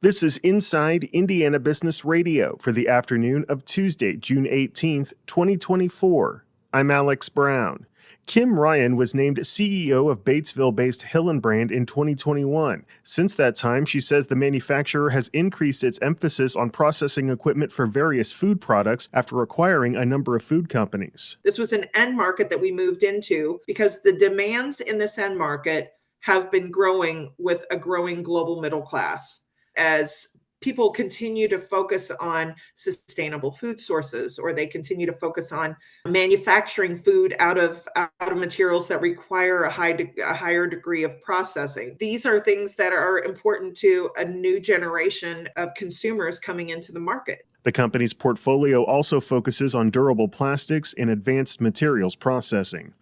This is Inside Indiana Business Radio for the afternoon of Tuesday, June 18th, 2024. I'm Alex Brown. Kim Ryan was named CEO of Batesville-based Hillenbrand in 2021. Since that time, she says the manufacturer has increased its emphasis on processing equipment for various food products after acquiring a number of food companies. This was an end market that we moved into because the demands in this end market have been growing with a growing global middle class. As people continue to focus on sustainable food sources, or they continue to focus on manufacturing food out of materials that require a higher degree of processing. These are things that are important to a new generation of consumers coming into the market. The company's portfolio also focuses on durable plastics and advanced materials processing.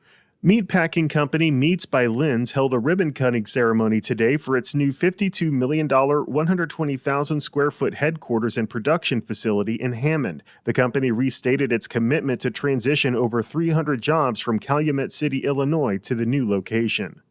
Meatpacking company Meats by Lynn's held a ribbon-cutting ceremony today for its new $52 million, 120,000 square foot headquarters and production facility in Hammond. The company restated its commitment to transition over 300 jobs from Calumet City, Illinois, to the new location.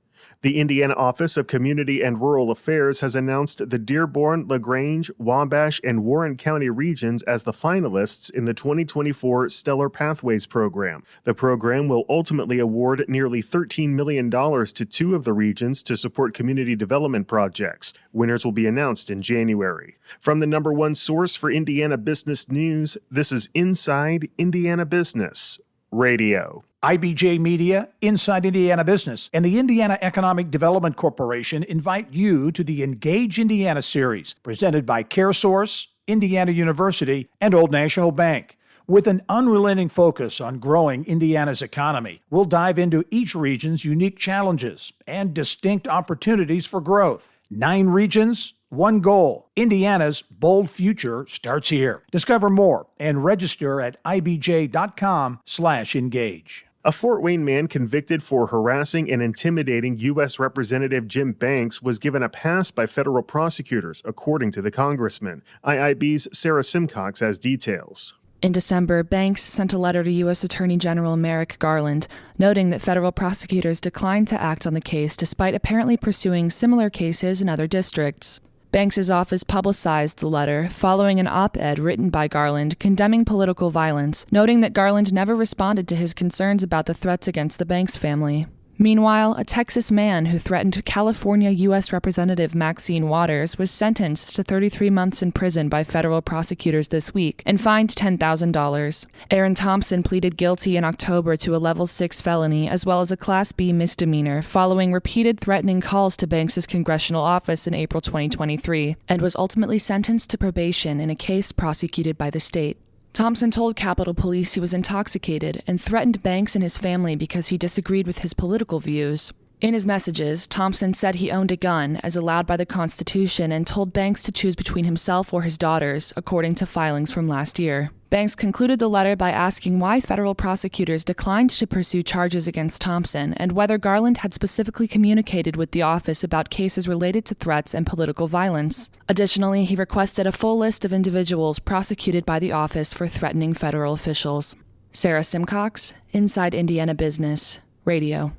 The Indiana Office of Community and Rural Affairs has announced the Dearborn, LaGrange, Wabash, and Warren County regions as the finalists in the 2024 Stellar Pathways program. The program will ultimately award nearly $13 million to two of the regions to support community development projects. Winners will be announced in January. From the number one source for Indiana business news, this is Inside Indiana Business Radio. IBJ Media, Inside Indiana Business, and the Indiana Economic Development Corporation invite you to the Engage Indiana series, presented by CareSource, Indiana University, and Old National Bank. With an unrelenting focus on growing Indiana's economy, we'll dive into each region's unique challenges and distinct opportunities for growth. 9 regions, one goal. Indiana's bold future starts here. Discover more and register at ibj.com/engage. A Fort Wayne man convicted for harassing and intimidating U.S. Representative Jim Banks was given a pass by federal prosecutors, according to the congressman. IIB's Sarah Simcox has details. In December, Banks sent a letter to U.S. Attorney General Merrick Garland, noting that federal prosecutors declined to act on the case despite apparently pursuing similar cases in other districts. Banks's office publicized the letter following an op-ed written by Garland condemning political violence, noting that Garland never responded to his concerns about the threats against the Banks family. Meanwhile, a Texas man who threatened California U.S. Representative Maxine Waters was sentenced to 33 months in prison by federal prosecutors this week and fined $10,000. Aaron Thompson pleaded guilty in October to a level 6 felony as well as a Class B misdemeanor following repeated threatening calls to Banks' congressional office in April 2023 and was ultimately sentenced to probation in a case prosecuted by the state. Thompson told Capitol Police he was intoxicated and threatened Banks and his family because he disagreed with his political views. In his messages, Thompson said he owned a gun, as allowed by the Constitution, and told Banks to choose between himself or his daughters, according to filings from last year. Banks concluded the letter by asking why federal prosecutors declined to pursue charges against Thompson and whether Garland had specifically communicated with the office about cases related to threats and political violence. Additionally, he requested a full list of individuals prosecuted by the office for threatening federal officials. Sarah Simcox, Inside Indiana Business, Radio.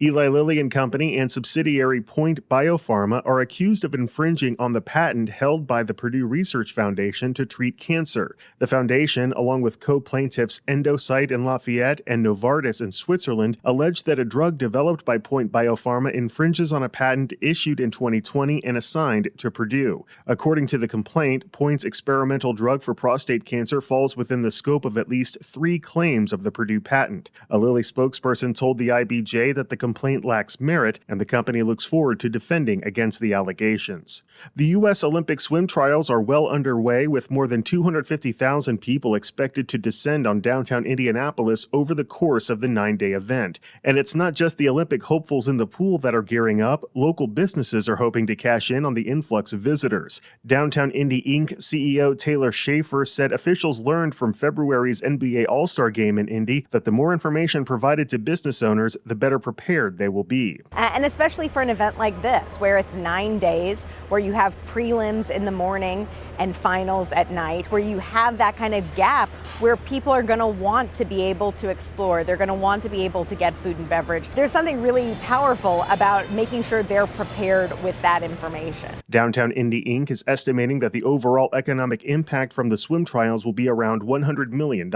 Eli Lilly and Company and subsidiary Point Biopharma are accused of infringing on the patent held by the Purdue Research Foundation to treat cancer. The foundation, along with co-plaintiffs Endocyte in Lafayette and Novartis in Switzerland, allege that a drug developed by Point Biopharma infringes on a patent issued in 2020 and assigned to Purdue. According to the complaint, Point's experimental drug for prostate cancer falls within the scope of at least 3 claims of the Purdue patent. A Lilly spokesperson told the IBJ that the complaint lacks merit, and the company looks forward to defending against the allegations. The U.S. Olympic swim trials are well underway, with more than 250,000 people expected to descend on downtown Indianapolis over the course of the 9-day event. And it's not just the Olympic hopefuls in the pool that are gearing up. Local businesses are hoping to cash in on the influx of visitors. Downtown Indy Inc. CEO Taylor Schaefer said officials learned from February's NBA All-Star Game in Indy that the more information provided to business owners, the better prepared they will be. And especially for an event like this, where it's 9 days, where you you have prelims in the morning and finals at night, where you have that kind of gap where people are going to want to be able to explore. They're going to want to be able to get food and beverage. There's something really powerful about making sure they're prepared with that information. Downtown Indy Inc. is estimating that the overall economic impact from the swim trials will be around $100 million.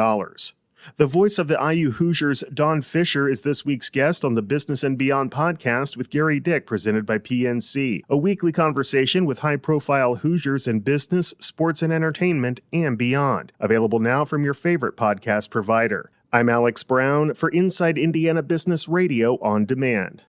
The voice of the IU Hoosiers, Dawn Fisher, is this week's guest on the Business and Beyond podcast with Gary Dick, presented by PNC, a weekly conversation with high-profile Hoosiers in business, sports, and entertainment, and beyond. Available now from your favorite podcast provider. I'm Alex Brown for Inside Indiana Business Radio on Demand.